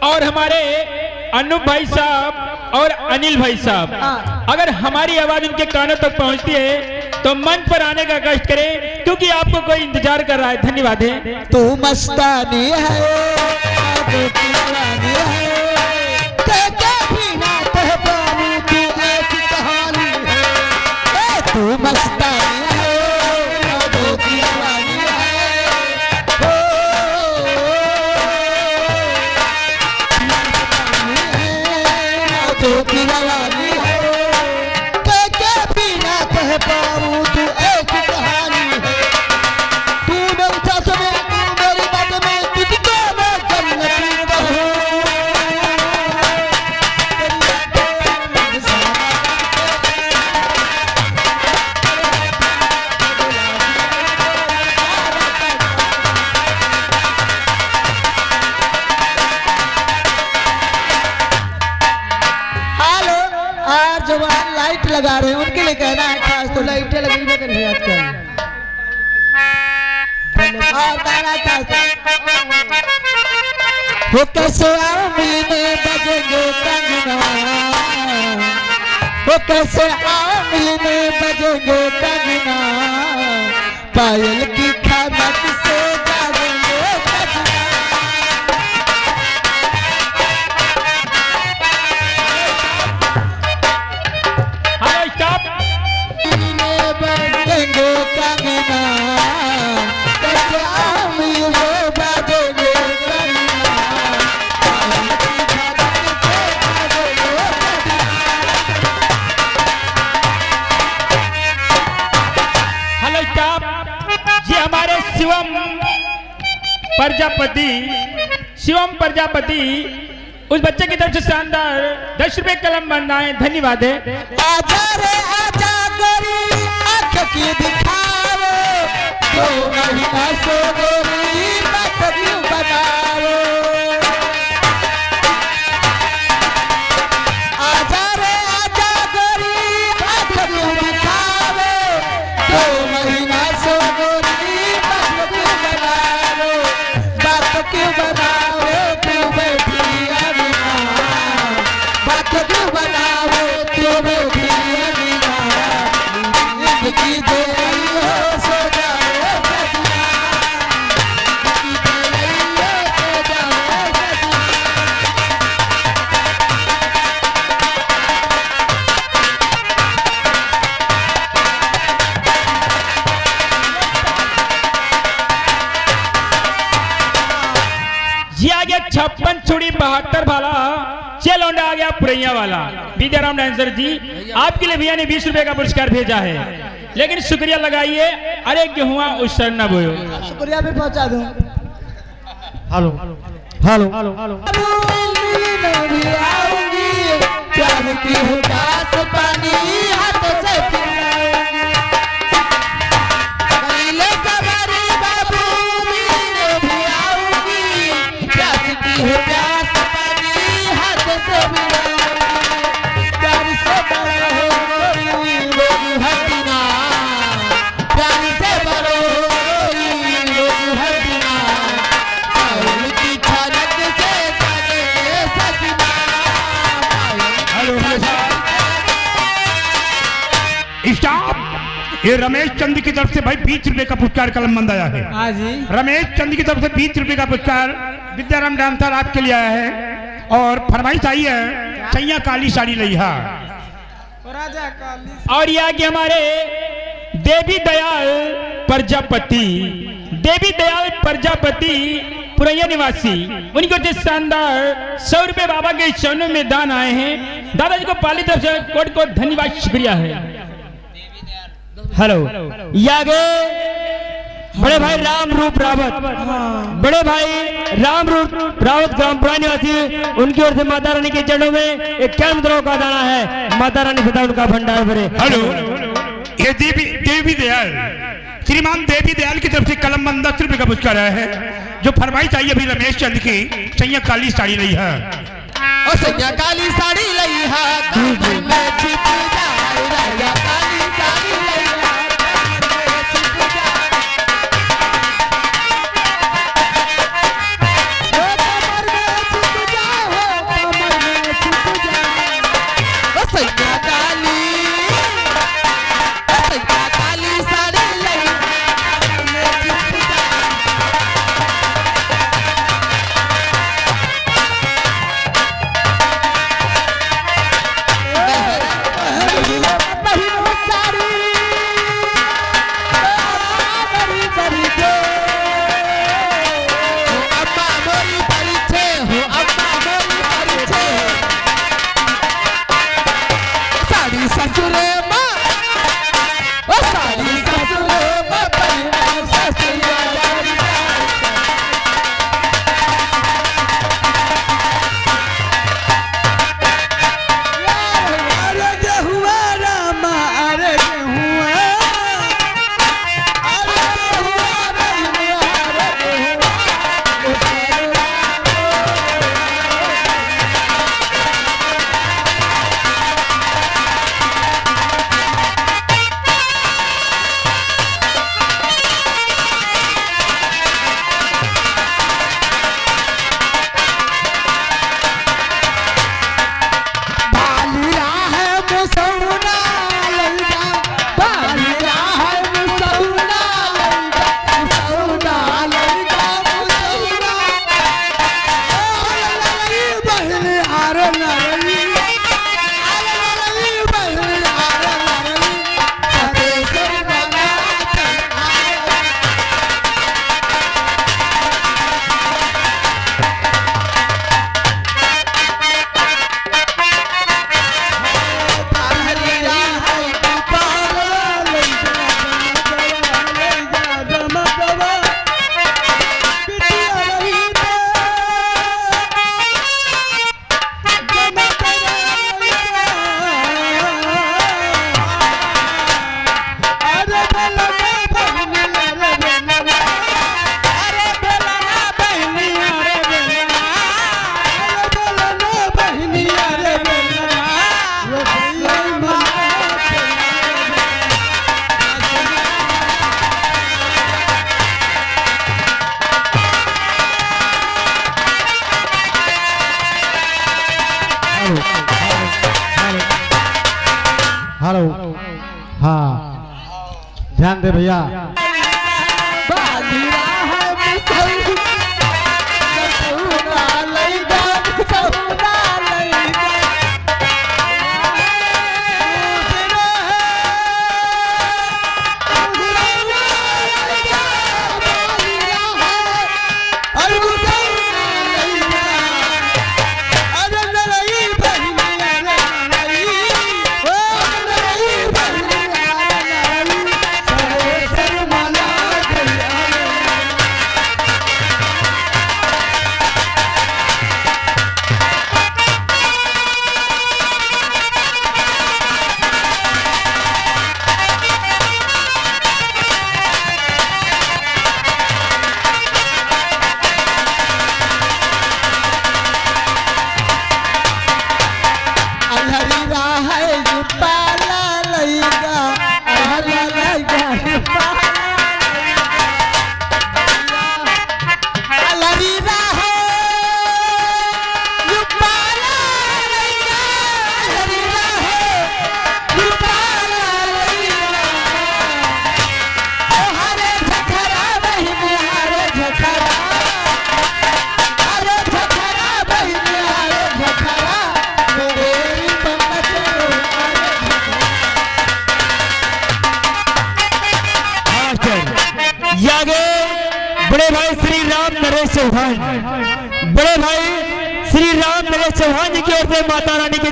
और हमारे अनूप भाई साहब और अनिल भाई साहब, अगर हमारी आवाज उनके कानों तक पहुंचती है तो मंच पर आने का कष्ट करें, क्योंकि आपको कोई इंतजार कर रहा है। धन्यवाद है। तू मस्तानी है, तू दीवानी है, तेरे बिना तो पानी तू ऐसी कहानी है। तू मस्तानी है, तू दीवानी है, तू दीवानी है, तेरे बिना तो पाऊं तू ऐसी कहानी है। तू मेरी सास में, तू मेरी बात में, तुझको मैं जन्नती कहूँ। हेलो, आज जवान लाइट लगा रहे हैं, उनके लिए कहना है खास, तो लाइटें लगी हुई कर रही है आजकल। और तारा वो कैसे आमीने बजेंगे कंगना, वो कैसे आमीने बजेंगे कंगना, पायल की खनक से जागेंगे सजना। Hello stop. बजेंगे कंगना, कैसे आमीने बजेंगे कंगना, पायल की खनक से जागेंगे सजना। Hello stop. जी हमारे शिवम प्रजापति उस बच्चे की तरफ से शानदार 10 रुपए कलम बनाए। धन्यवाद है। आजा रे आजा गोरी आँख की दिखाओ, तो महीना सो गोरी बात क्यों बनाओ। आजा रे आजा गोरी आँख क्यों दिखाओ, तो महीना सो गोरी बात क्यों बनाओ। बात क्यों बनाओ तू बैठी अमीना, बात क्यों बनाओ तू बैठी अमीना, जिंदगी दे रही हो सो जाओ सजना, जिंदगी दे रही हो सो जाओ सजना। जी आ गया 56 छुड़ी 72 भाला, चल लौंडा आ गया पुरैया वाला। विद्याराम डांसर जी, आपके लिए भैया ने 20 रुपए का पुरस्कार भेजा है, लेकिन शुक्रिया लगाइए। अरे गेहुआ उस सर न बोयो। शुक्रिया भी पहुंचा दूं। हेलो हेलो हेलो भी आऊंगी, प्यार की उदास पानी हाथ से पिलाऊंगी। करीले सवारी बाबू मिलने भी आऊंगी, प्यार की उदास पानी हाथ से पिलाऊंगी। प्यार से बड़ा हो कोई लोग हटना, प्यार से बड़ा हो कोई लोग हटना, पायल की खनक से जागेंगे सजना, पायल स्टॉप। ये रमेश चंद की तरफ से भाई 20 रुपए का पुरस्कार कलम बंद आया है। हाँ जी। रमेश चंद की तरफ से 20 रुपए का पुरस्कार विद्याराम डांसर आपके लिए आया है। और फरमाइश आई है सैया काली साड़ी लइहा। और ये आगे हमारे देवी दयाल प्रजापति पुरैया निवासी, उनकी ओर से शानदार 100 रुपए बाबा के चरणों में दान आए हैं। दादाजी को पाली तरफ से कोट कोट धन्यवाद शुक्रिया है। हेलो, ये आगे बड़े भाई राम रूप रावत, बड़े भाई राम रूप रावत ग्राम पुरानी निवासी, उनकी ओर से माता रानी के चरणों में 51 करोड़ का दाना है। माता रानी सदा उनका भंडार भरे। हेलो, ये देवी दयाल, श्रीमान देवी दयाल की तरफ से कलम बंद 10 रुपए का पुरस्कार आया है। जो फरमाइश आई अभी रमेश चंद की सैया काली साड़ी लइहा। ओ सैया काली साड़ी लइहा, दूध में छिप जाए राया काली साड़ी लइहा, दूध में छिप जाए। ओ कमर में छिप जाए दे भैया। बाजीरा है मुसलमान, मुसलमान लइका, मुसलमान लइका। बड़े भाई श्री राम नरेश चौहान, बड़े भाई श्री राम नरेश चौहान जी की ओर से माता रानी के